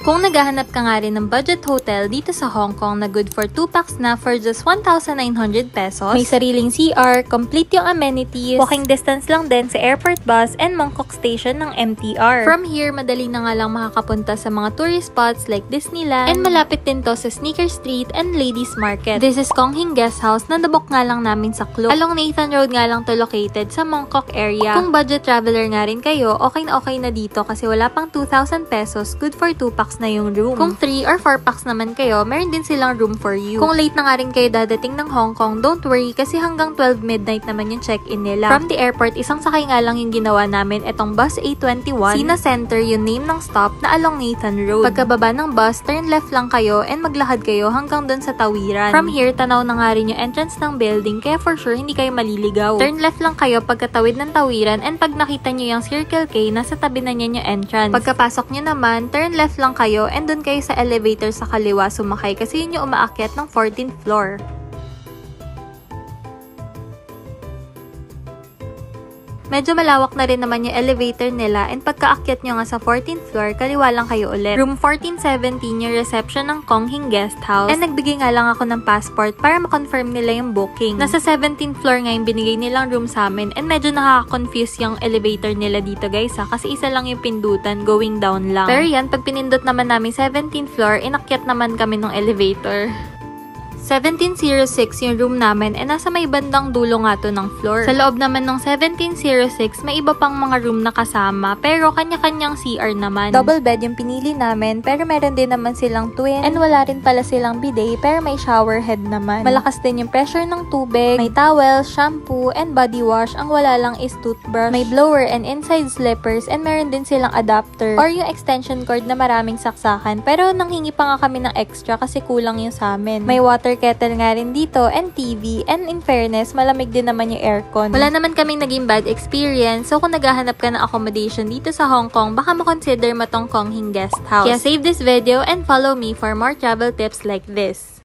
Kung naghahanap ka nga rin ng budget hotel dito sa Hong Kong na good for 2 packs na for just 1,900 pesos, may sariling CR, complete yung amenities, walking distance lang din sa airport bus and Mongkok Station ng MTR. From here, madali na nga lang makakapunta sa mga tourist spots like Disneyland, and malapit din to sa Sneaker Street and Ladies Market. This is Kong Hing Guest House na nabok nga lang namin sa Klook. Along Nathan Road nga lang to located sa Mongkok area. Kung budget traveler nga rin kayo, okay na dito kasi wala pang 2,000 pesos, good for 2 packs na yung room. Kung 3 or 4 packs naman kayo, meron din silang room for you. Kung late na nga rin kayo dadating ng Hong Kong, don't worry kasi hanggang 12 midnight naman yung check-in nila. From the airport, isang sakay nga lang yung ginawa namin, etong bus A21, Sina Center yung name ng stop na along Nathan Road. Pagkababa ng bus, turn left lang kayo and maglakad kayo hanggang dun sa tawiran. From here, tanaw na nga rin yung entrance ng building kaya for sure hindi kayo maliligaw. Turn left lang kayo pagkatawid ng tawiran and pag nakita nyo yung Circle K, nasa tabi na niya yung entrance. Pagkapasok nyo naman, turn left lang kayo and dun kayo sa elevator sa kaliwa sumakay kasi yun yung umaakyat ng 14th floor. Medyo malawak na rin naman yung elevator nila and pagkaakyat nyo nga sa 14th floor, kaliwa lang kayo ulit. Room 1417 yung reception ng Kong Hing Guest House and nagbigay nga lang ako ng passport para makonfirm nila yung booking. Nasa 17th floor nga yung binigay nilang room sa amin and medyo nakaka-confuse yung elevator nila dito guys kasi isa lang yung pindutan, going down lang. Pero yan, pag pinindot naman namin 17th floor, inakyat naman kami ng elevator. 1706 yung room namin and nasa may bandang dulo nga to ng floor. Sa loob naman ng 1706, may iba pang mga room na kasama pero kanya-kanyang CR naman. Double bed yung pinili namin pero meron din naman silang twin and wala rin pala silang bidet pero may shower head naman. Malakas din yung pressure ng tubig, may towel, shampoo, and body wash. Ang wala lang is toothbrush. May blower and inside slippers and meron din silang adapter or yung extension cord na maraming saksakan pero nanghingi pa nga kami ng extra kasi kulang yung sa amin. May water kettle nga rin dito and TV and in fairness, malamig din naman yung aircon. Wala naman kaming naging bad experience so kung naghahanap ka ng accommodation dito sa Hong Kong, baka makonsider mo tong Kong Hing Guest House. Kaya save this video and follow me for more travel tips like this.